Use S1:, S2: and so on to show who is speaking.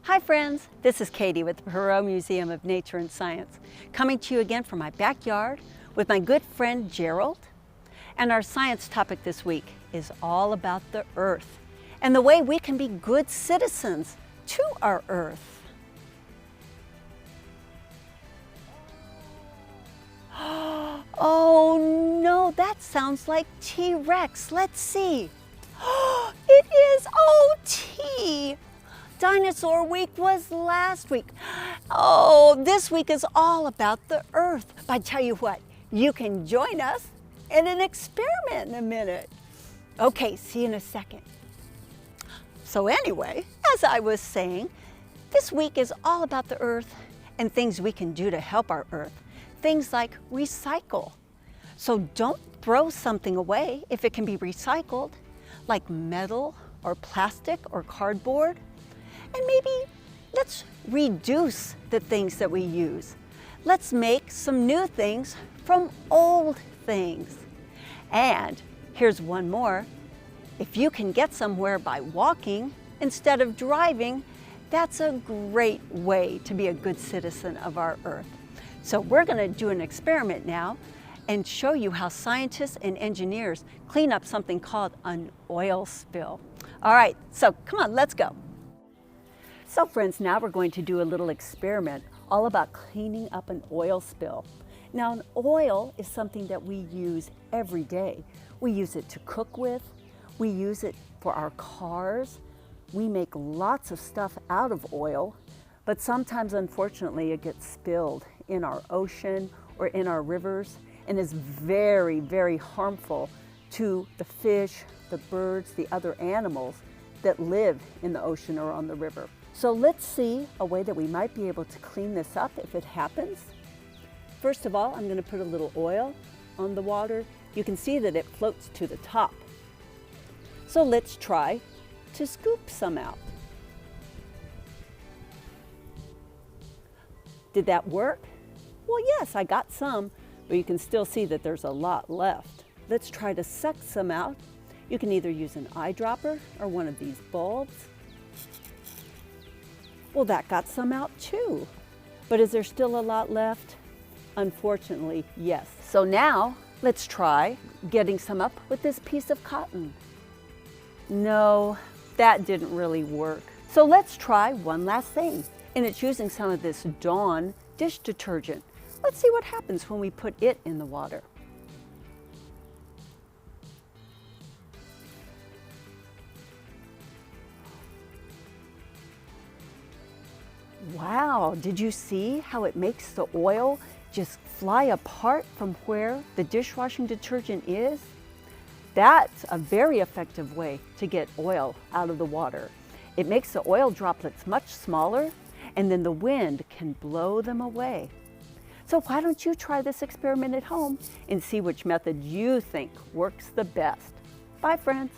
S1: Hi friends, this is Katie with the Perot Museum of Nature and Science, coming to you again from my backyard with my good friend Gerald. And our science topic this week is all about the Earth and the way we can be good citizens to our Earth. Oh no, that sounds like T-Rex. Let's see. It is O.T. Dinosaur Week was last week. Oh, this week is all about the Earth. But I tell you what, you can join us in an experiment in a minute. Okay, see you in a second. So anyway, as I was saying, this week is all about the Earth and things we can do to help our Earth. Things like recycle. So don't throw something away if it can be recycled, like metal or plastic or cardboard. And maybe let's reduce the things that we use. Let's make some new things from old things. And here's one more. If you can get somewhere by walking instead of driving, that's a great way to be a good citizen of our Earth. So we're going to do an experiment now and show you how scientists and engineers clean up something called an oil spill. All right, so come on, let's go. So friends, now we're going to do a little experiment all about cleaning up an oil spill. Now, an oil is something that we use every day. We use it to cook with, we use it for our cars, we make lots of stuff out of oil, but sometimes, unfortunately, it gets spilled in our ocean or in our rivers and is very, very harmful to the fish, the birds, the other animals that live in the ocean or on the river. So let's see a way that we might be able to clean this up if it happens. First of all, I'm going to put a little oil on the water. You can see that it floats to the top. So let's try to scoop some out. Did that work? Well, yes, I got some, but you can still see that there's a lot left. Let's try to suck some out. You can either use an eyedropper or one of these bulbs. Well, that got some out too. But is there still a lot left? Unfortunately, yes. So now let's try getting some up with this piece of cotton. No, that didn't really work. So let's try one last thing, and it's using some of this Dawn dish detergent. Let's see what happens when we put it in the water. Wow, did you see how it makes the oil just fly apart from where the dishwashing detergent is? That's a very effective way to get oil out of the water. It makes the oil droplets much smaller, and then the wind can blow them away. So why don't you try this experiment at home and see which method you think works the best. Bye, friends.